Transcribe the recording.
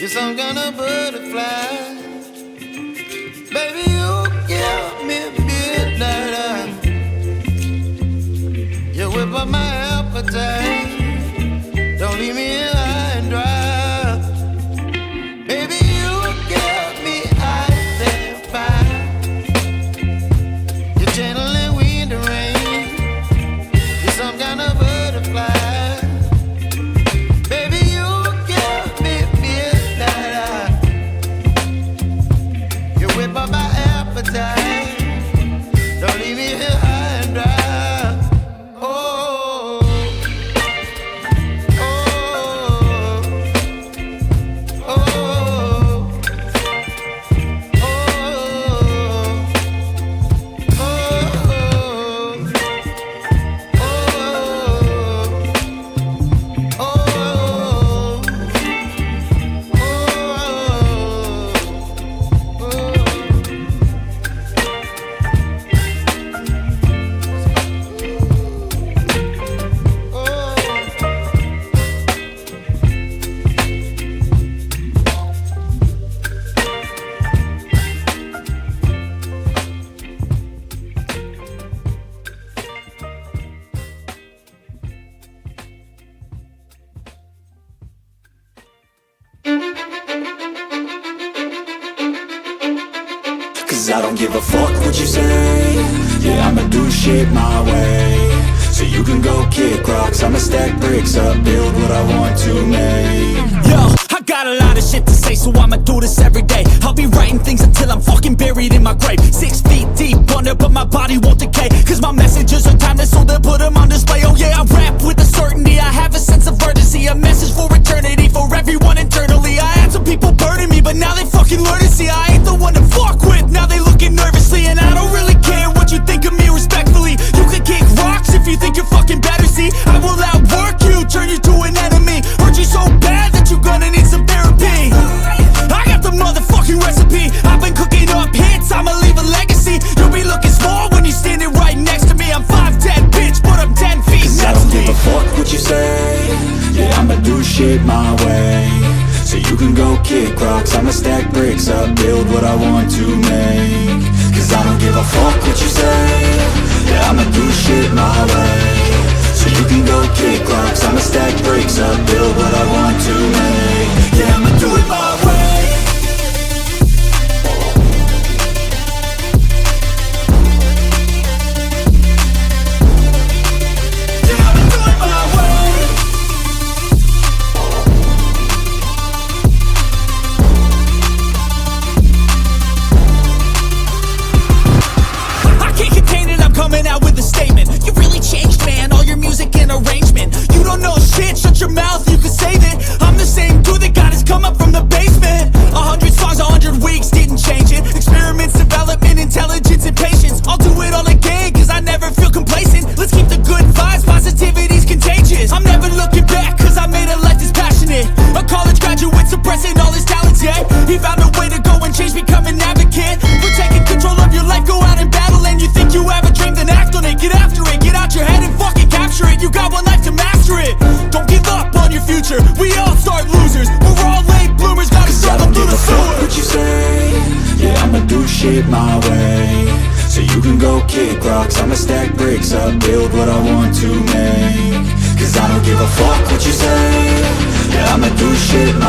You're some kind of butterfly. Baby, you give me midnight. You whip up my appetite. Don't leave me here high and dry. Baby, you give me ice and fire. You're channeling wind and rain. You're some kind of butterfly. By my appetite, don't leave me here high and dry. Oh, oh, oh, oh, Cause I don't give a fuck what you say. Yeah, I'ma do shit my way. So you can go kick rocks, I'ma stack bricks up, build what I want to make. Yo, I got a lot of shit to say, so I'ma do this every day. I'll be writing things until I'm fucking buried in my grave. 6 feet deep under, but my body won't decay. Cause my messages are timeless, so they'll put them on display. Oh yeah, I rap with a certainty, I have a sense of urgency. A message for eternity, for everyone internally. I had some people burning me, but now they fucking learn to see I ain't the one to fuck with, now they looking nervously. And I don't really care what you think of me respectfully. You can kick rocks if you think you're fucking better, see. I will outwork you, turn you to an enemy. Hurt you so bad that you're gonna need some therapy. I got the motherfucking recipe. I've been cooking up hits, I'ma leave a legacy. You'll be looking small when you're standing right next to me. I'm 5'10", bitch, but I'm 10 feet Cause next I don't to me. give a fuck what you say. Yeah, I'ma do shit my way. So you can go kick rocks, I'ma stack bricks up, build what I want to make. Cause I don't give a fuck what you say. Yeah, I'ma do shit my way. So you can go kick rocks, I'ma stack bricks up, build what I want to make. Yeah, I'ma do it my way. Coming out with a statement. You really changed, man, all your music and arrangement. You don't know shit, shut your mouth, you can save it. I'm the same dude that got his come up from the basement. 100 songs, 100 weeks, didn't change it. Experiments, development, intelligence, and patience. I'll do it all again, cause I never feel complacent. Let's keep the good vibes, positivity's contagious. I'm never looking back, cause I made a life that's passionate. A college graduate suppressing all his talents, yeah. He found a way to go and change, become an advocate. For taking control of your life, go out and battle. And you think you have a dream, then act on it, get after it. Get out your head and fucking capture it. You got one life to master it. Don't give up on your future, we all start losers. We're all late bloomers, gotta struggle through the sewer. What you say? Yeah, I'ma do shit my way. So you can go kick rocks, I'ma stack bricks up, build what I want to make. Cause I don't give a fuck what you say. Yeah, I'ma do shit my